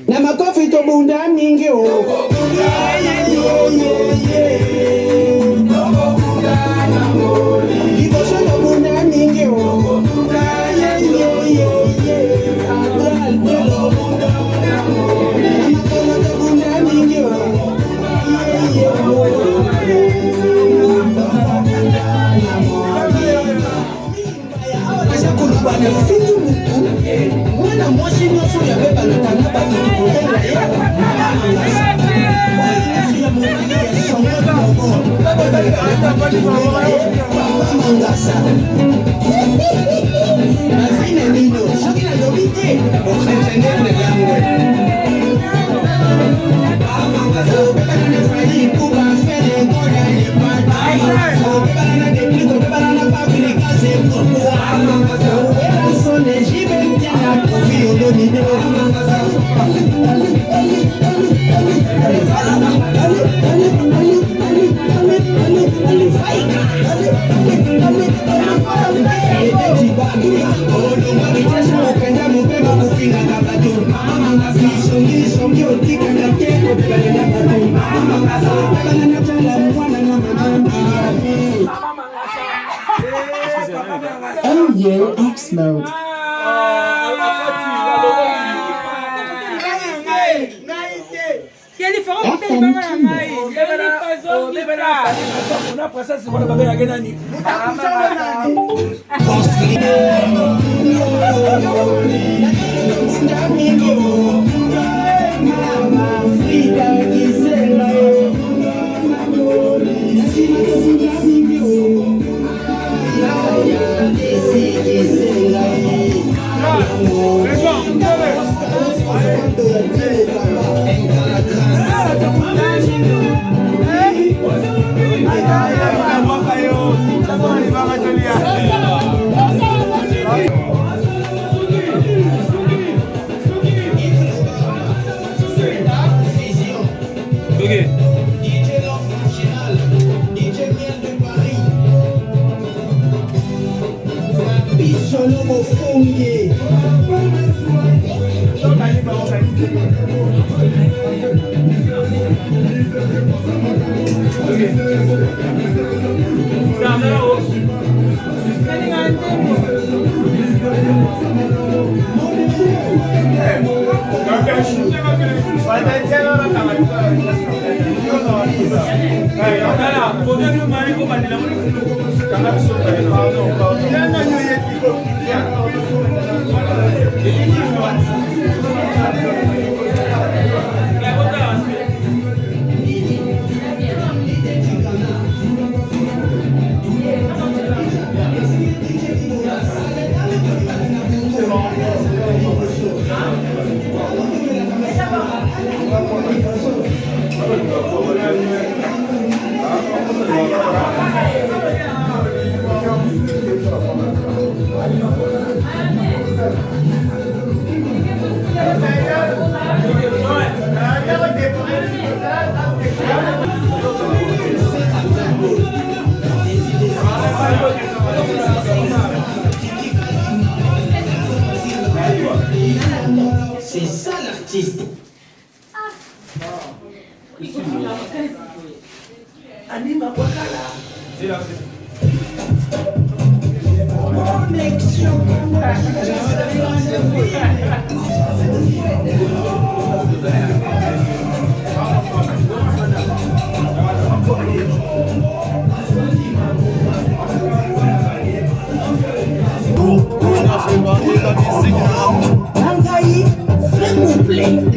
Na makofi to bunda mingi o. Oh yeah, X mode. C'est ça l'artiste. Anima Wakala.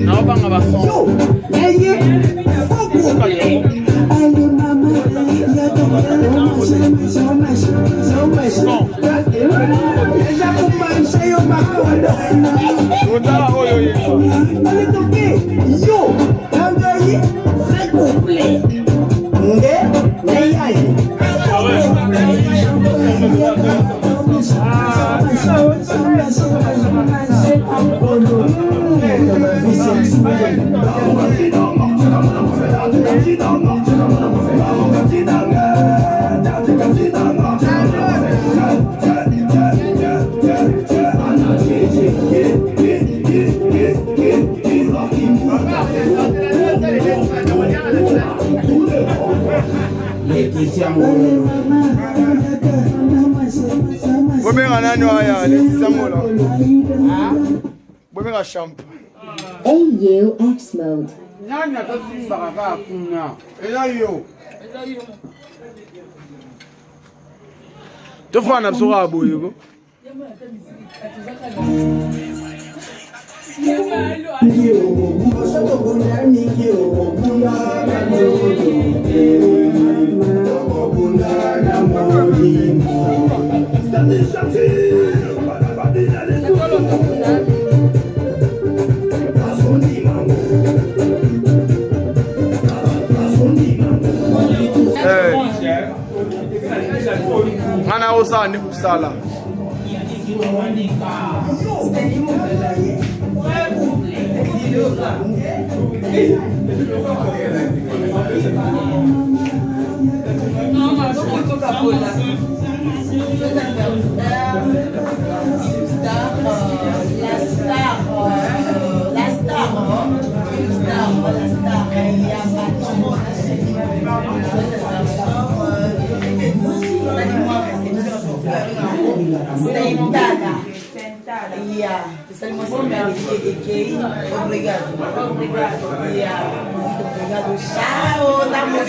Não, bang apa song? Song. Otala oyo yeba. Yo, Tangayi, s'il vous plaît. Nge, Nayayi. Bomenga nani waya Letitia Mola. Bomenga champ. AU X Mode. Nani akasimba kaka kuna. Ela yo. Tofana bisoka boyego. Mana osa ni kusala. Sentada. Yeah. Salimos aqui. Obrigado. Yeah. Obrigado. Tchau. Tamo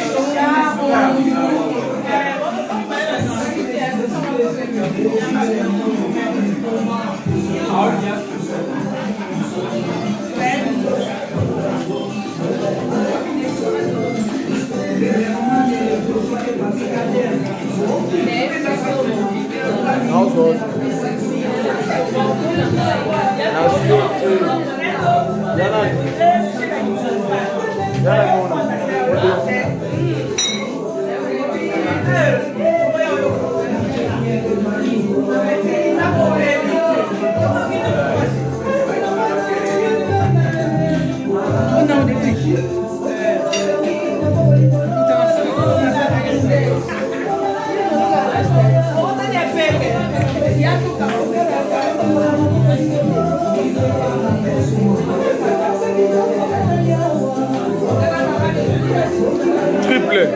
Triple.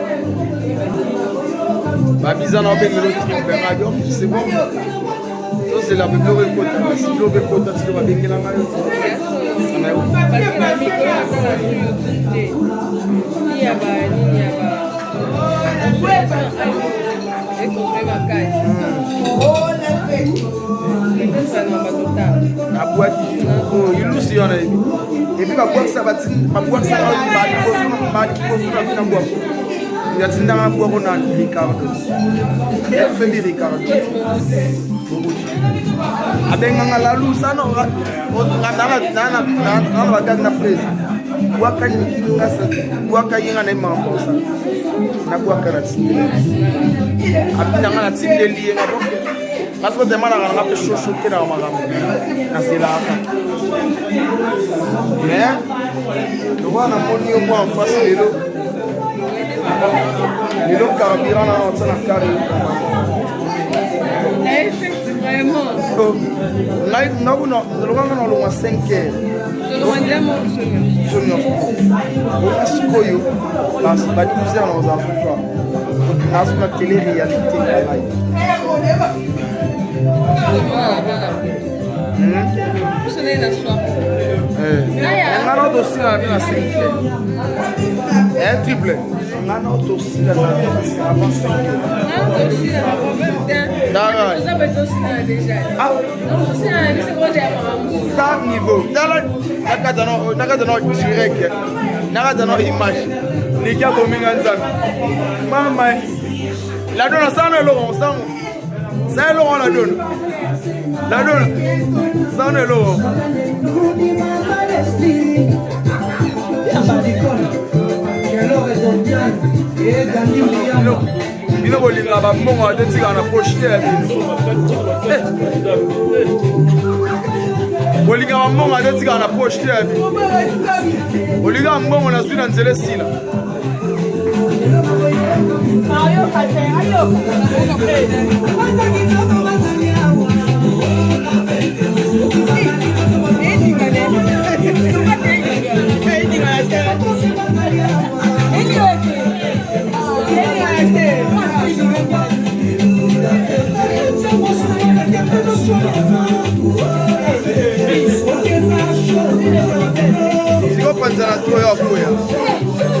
Babizana en fait le triple radio, c'est bon. Ça c'est la même récolte. Si l'on veut côté, si l'on va bien la maille. La boîte, il nous y en a. Et puis la boîte ça va, la boîte ça va, il y a une dame pour on a Ricardo. Elle fait des Ricardo. Avec la luz, ça non, on va gagner la prise. Waka yinga na mambo sa na kwa karati abina ngala tinde liye ngabo parce que demanda ngala pe shosho kina magambo na silaka mais le wana moni yo kwa face lelo carburant na tsana kare vraiment no lo ngana lo 5 Sikoyo, la diffuser dans un soir. Dans une télé-réalité. On a aussi la un triple. On a aussi la avant 5 niveau. Direct. Image. Les gars Maman. La donne ça, ça la donne. La donne. Ça on est là. Bino bolinga ba mbongo atetika na poche ya bino. Bolinga ba mbongo atetika na poche ya bino. Bolinga mbongo na zwi na nzele sila. Siko panzana tu ya kuya.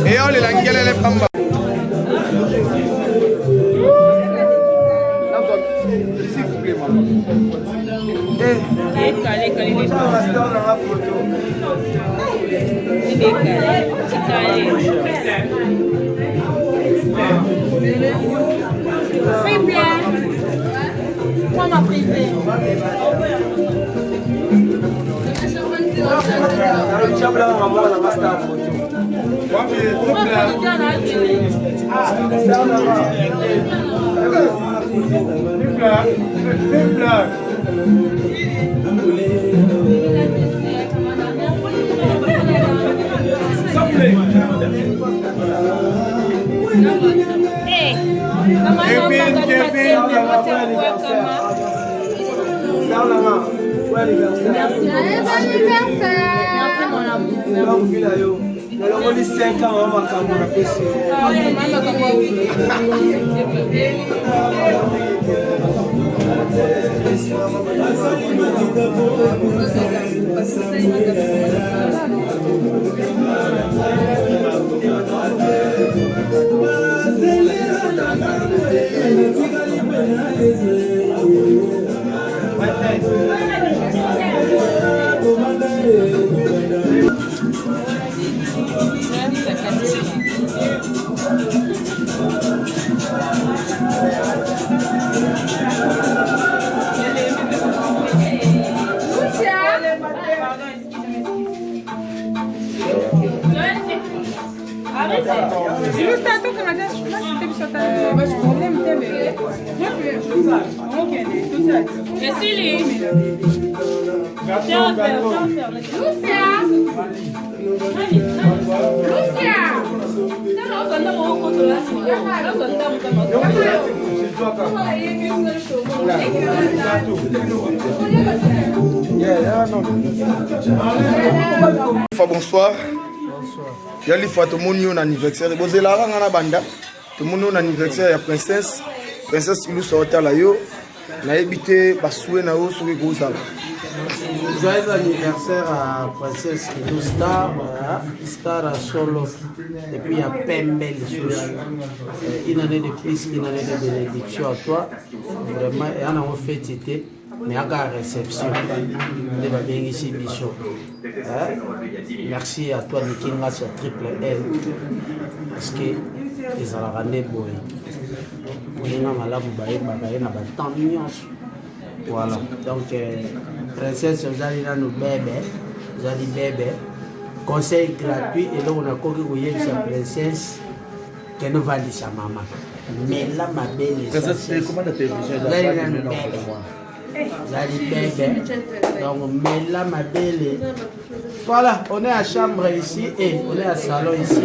Eyo le langele le pamba. S'il vous plaît maman. Moi ma privée. Bonsoir. Yali fois tout le monde un anniversaire. Vous êtes là, on a banda. Tout le monde un anniversaire. Ya princesse Ilou sortait là yo. Na habité basoué na yo sur les ça. Joyeux anniversaire à princesse Ilou Star à Solo. Et puis à Pembe les choses. Une année de plus, une année de bénédiction à toi. Vraiment, et on a fait été. Mais à la réception de ma bien ici, Bichot. Merci à toi, Nikinga, sur Triple L. Parce que les Alarandais, voilà. Donc, princesse, vous allez là, nos bébés. Vous allez bébé. Conseil gratuit. Et là, on a couru sa princesse. Qui nous va dire sa maman. Mais là, ma belle. Comment la télévision? Vous allez là, nos bébés. Zali bébé, donc mais là ma belle. Voilà, on est à chambre ici et on est à salon ici.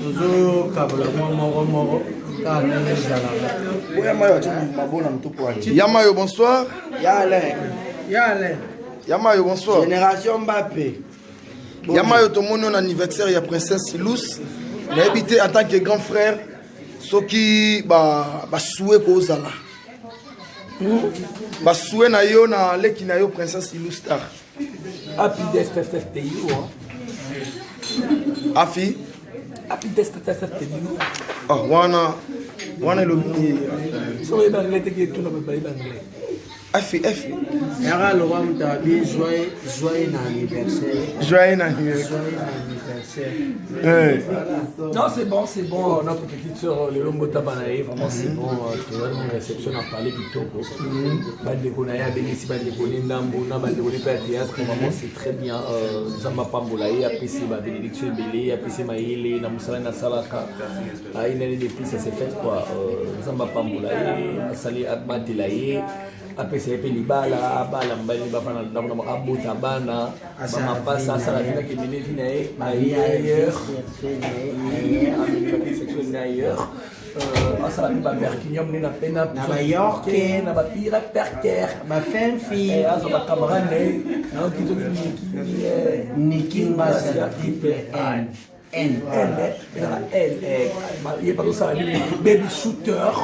Toujours Moro. Yamayo, bonsoir. Yamayo, bonsoir. Génération Mbappé. Yamayo, tout le monde un anniversaire, il y a princesse Ilous. Il a habité en tant que grand frère. Ce qui souhaite aux ala. Basoué na yo na leki na yo princesse Ilou Star. Happy Death pays Afi. Happy Death pays. Ah wana lo bi. So eba ngete ke tuna ba eba ngete. Afi. Yara lo wa mtabi joyeux anniversaire. Joyeux anniversaire. Non, c'est bon, c'est bon. Notre petite soeur, le Lombo Tabanae, vraiment c'est bon. Tu vois, mon réception a parlé du topo. Bandekonaya, Bénissi, Bandekone, Ndambona, Bandekone, théâtre, vraiment c'est très bien. Zamba Pambolaye, après c'est ma bénédiction Belé, après c'est Maïle, Namusala Nasalaka. Une année de plus, ça s'est fait quoi. Zamba Pambolaye, Masali Admatelaye. Après c'est Pelibala, Bala, Mbali, Bafana, Abota, Bana, Mama Passa, Salavina qui est menée ailleurs. Ailleurs. Ça va pas Berkinium, n'a peine à York, n'a pas pire à Perker, ma femme fille, à son camarade, Niki, N. Il y a pas de ça, baby shooter.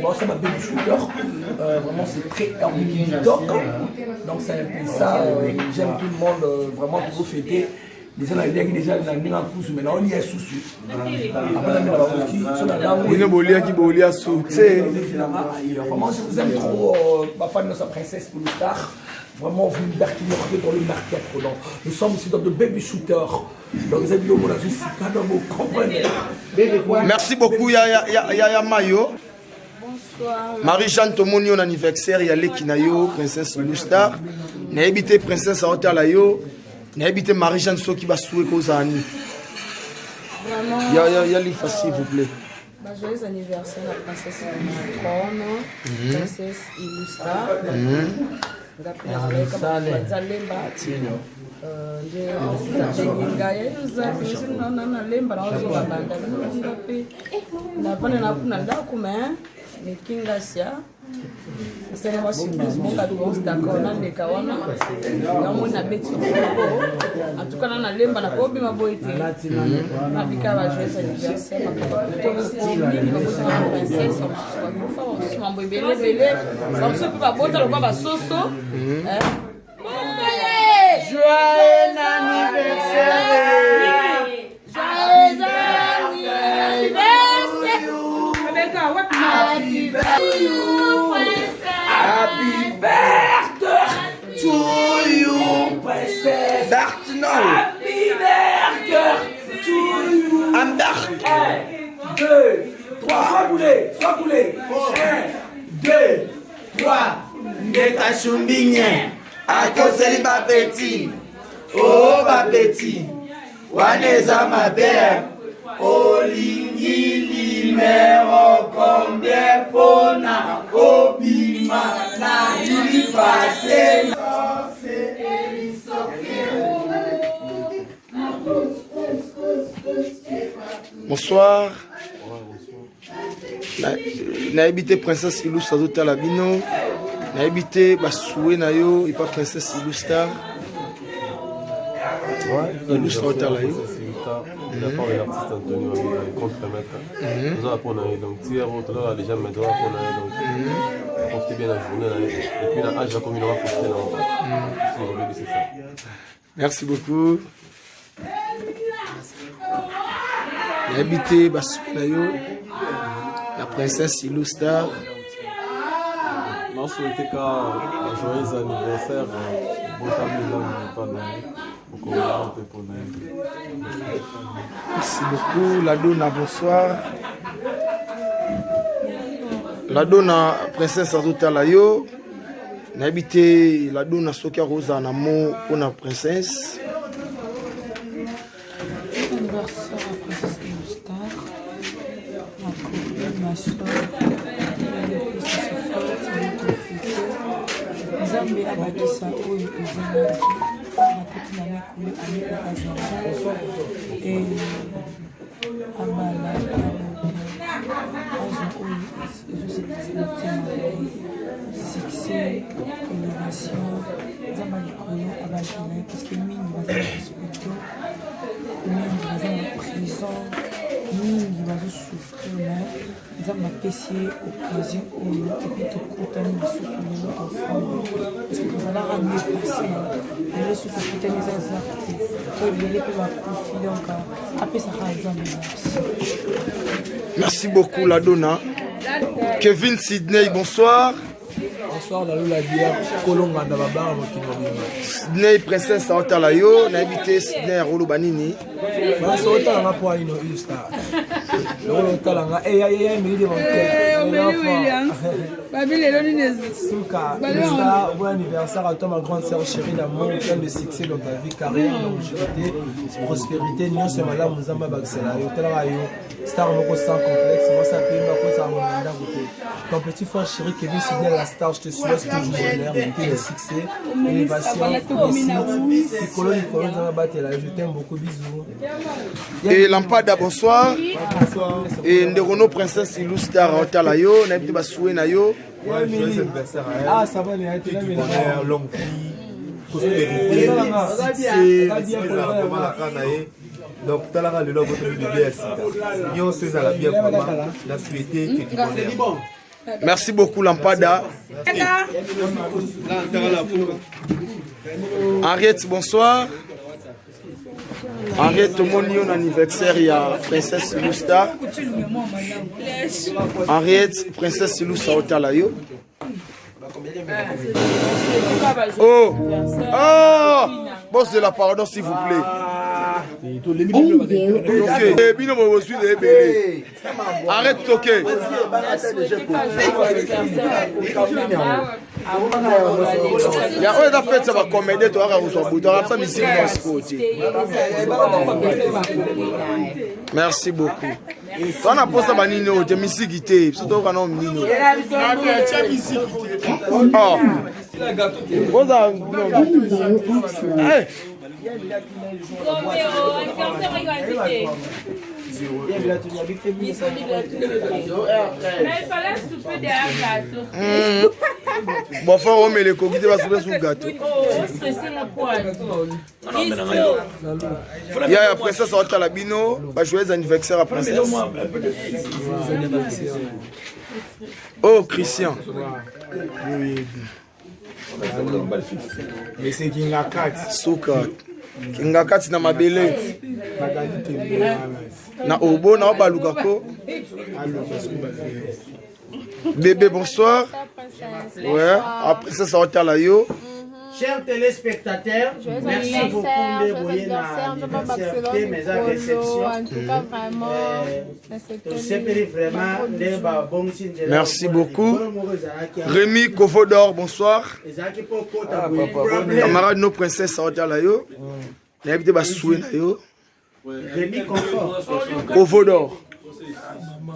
Bon, ça m'a baby shooter. Vraiment, c'est très TikTok. Donc, c'est un peu ça. J'aime tout le monde vraiment toujours fêter. Déjà, la idée déjà, on a mis en pouce, mais on y est sous-sous. Vraiment, je vous aime trop. Ma femme de sa princesse pour le star. Vraiment, vous me berquillez dans le market. Nous sommes ici dans de baby shooters. Donc, vous avez vu, on a juste vous comprenez. Merci beaucoup, Yaya Mayo. Bonsoir. Marie-Jeanne Tomoni, on anniversaire, il y a l'Ekinayo, princesse Lustar. N'a habité princesse à Otalayo. N'a habité Marie-Jeanne Soki Basoué Kozani. Il y a les facile, s'il vous plaît. Joyeux anniversaire à la princesse Trône, princesse Illustar. C'est une surprise, mon cadeau, d'accord, on a des kawana. On a bêti. En tout cas, on a lemba na kobi ma boité. Ma bika va jouer son anniversaire. Ma papa style, ma princesse, ma boy belé belé. Comme ça, papa bota le papa soso. Joyeux anniversaire. Joyeux anniversaire. Happy birthday. Happy birthday to you, princess. Happy birthday to you. I'm back. 1, 2, 3, soit coulé. 1, 2, 3. Ndeka chumbinye, akoseli ba petit. Oh ba petit. Waneza ma belle. Olingi limero combien pona obima na ilifate. Bonsoir. Na habité princesse Illustra Zota Labino. Na habité Basoué Nayo, et pas princesse Illustra. Illustra Zota Layo. Il a pas un artiste Antonio contre-maître. Nous avons donc tir, on a déjà maintenant donc profitez bien la journée et puis la âge la commune va profiter là. C'est ça. Merci beaucoup. Il a habité Basounayo, la princesse Illustar. Non, je souhaitais qu'un joyeux anniversaire, bon tablier Merci beaucoup. La Donna, bonsoir. La Donna, princesse Azota Layo. N'a habité la Donna Sokia Rosa Namo pour la princesse. Anniversaire à la princesse Illustar. Ma copine, ma soeur, Nzambe abakisa oyo ezalaki bakoti na mikolo ameka azala abala azwa oyo ezosepesa motema na ye succès élévation nzambe likolo abaki na ye parceke mingi baza na hospital mingi baza na prison mingi bazosouffrir na nzambe apesi ye occasion oyo epuis tokutani lisusu lelo ensemble parceke tozalaka dépasse lelo soki tokutani eza zarte to ebele mpe baprofi donc apesaka nzambe merci. Merci beaucoup la Donna. Kevin Sydney, bonsoir. Bonsoir, dans la bière, Colonga, dans la barre, Sydney Princesse à Otalayo, n'a invité Sydney à Rolo Banini. Bonsoir, on a pour une star. Le talanga, il y a une idée Souka, bon anniversaire à toi, ma grande sœur chérie d'amour, plein de succès dans ta vie, carrière, longévité, prospérité, nous sommes là, nous sommes là, star beaucoup sans complexe, moi ça paye ma cause à mon côté. Ton petit frère chéri Kevin Sidney, la star, je te souhaite toujours bonheur, de succès, élévation, réussite. Nicolo, je t'aime beaucoup, bisous. Et Lampada, bonsoir. Et Nderono Princesse Ilou Star à Otalayo, n'a pas souhait na yo. Joyeux anniversaire à elle. Ah, ça va, les gars, tu as longue vie, prospérité, succès, donc, tu as la votre bébé à Nous sommes à la bien vraiment. La souhaité que tu bonheur. Merci beaucoup, Lampada. Henriette, bonsoir. Henriette, mon anniversaire, il y a Princesse Lousta. Henriette, Princesse Lousta Otalayo. Oh! Oh! Boss de la pardon, s'il vous plaît. Arrête de toquer. Merci beaucoup. On a posé à Nino, de musique, surtout quand on Nino. Oh. Bon, faut on met les coquilles de la soupe sur le gâteau. Il y a la princesse à la Bino, joyeux anniversaire à princesse. Oh, Christian. Mais c'est Kinga 4. Souka. Kinga 4 na mabele. Na obo na obalugako. Bébé, bonsoir. Ouais, après ça, ça va la yo. Chers téléspectateurs, merci beaucoup de vous aider mes réceptions. Merci beaucoup. Rémi Kovodor, bonsoir. Camarade nos princesses, ça va la yo. N'habitez pas souhait la yo. Rémi Confort. Kovodor.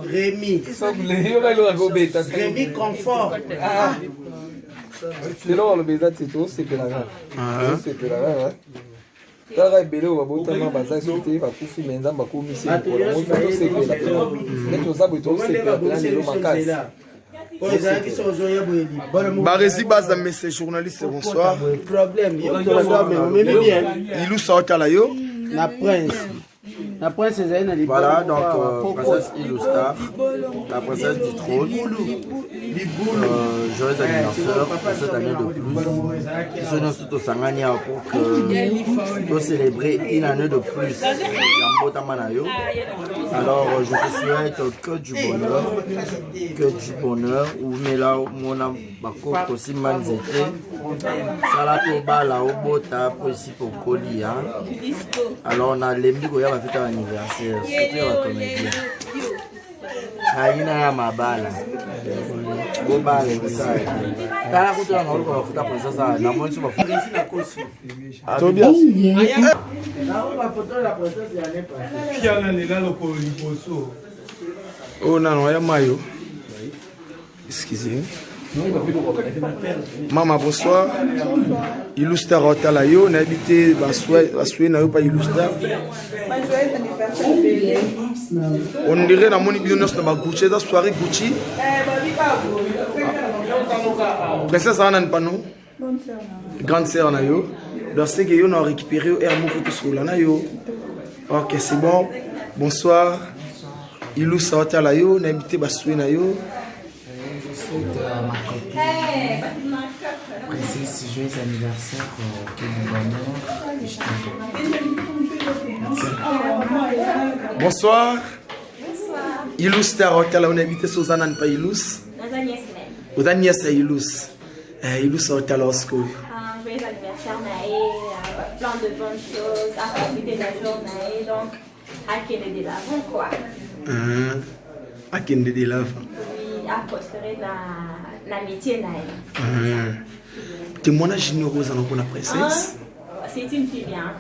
Rémi Confort. C'est là le baiser c'est tout c'est pela c'est pela tala ebele babotama baza sote bakufi menza bakomisi pour moi c'est pela mais tout ça beto c'est pela lelo makasi Baresi base de mes journalistes bonsoir. Problème même bien. Ilou Saotala yo. La prince. La princesse voilà, donc princesse Ilustar, la princesse du trône. Joyeux anniversaire pour cette année de plus. Nous sommes tous au Sangania pour célébrer une année de plus. Alors je te souhaite que du bonheur. Ou mais là, mon bako aussi manzete. Salato bala obota aussi pour Kolia. Alors on a l'embi qui a fait un anniversaire. C'était un comédien. Aina ya mabala. Bobala ça. Kala kutoa na uko mafuta kwa sasa na mwanzo mafuta na kosi. Tobias. La photo la princesse ya nepa. Kiana lela loko liposo. Oh non, ya mayo. Excusez. Maman, bonsoir. Illustar Otalayo, on a habité Basoué, n'a pas Illustar. On dirait dans mon bionos dans Gucci, dans soirée Gucci. Princesse Anna Pano, grande sœur Nayo. Dans ce que on a récupéré Air Moufoutou sur la Nayo. Ok, c'est bon. Bonsoir. Illustar Otalayo, on a habité Basoué Nayo. Ma copine princesse, joyeux anniversaire, que du bonheur. Bonsoir. Illustar Otala, on a habité Suzanne pas Illus. Aux Agnès et Illus. Il nous sort alors school. Joyeux anniversaire Naé, plein de bonnes choses, à profiter de la journée, donc à qu'il de l'avant quoi. À qu'il de l'avant. Oui, à prospérer dans l'amitié Naé. Témoignage généreux à la princesse. C'est une fille bien.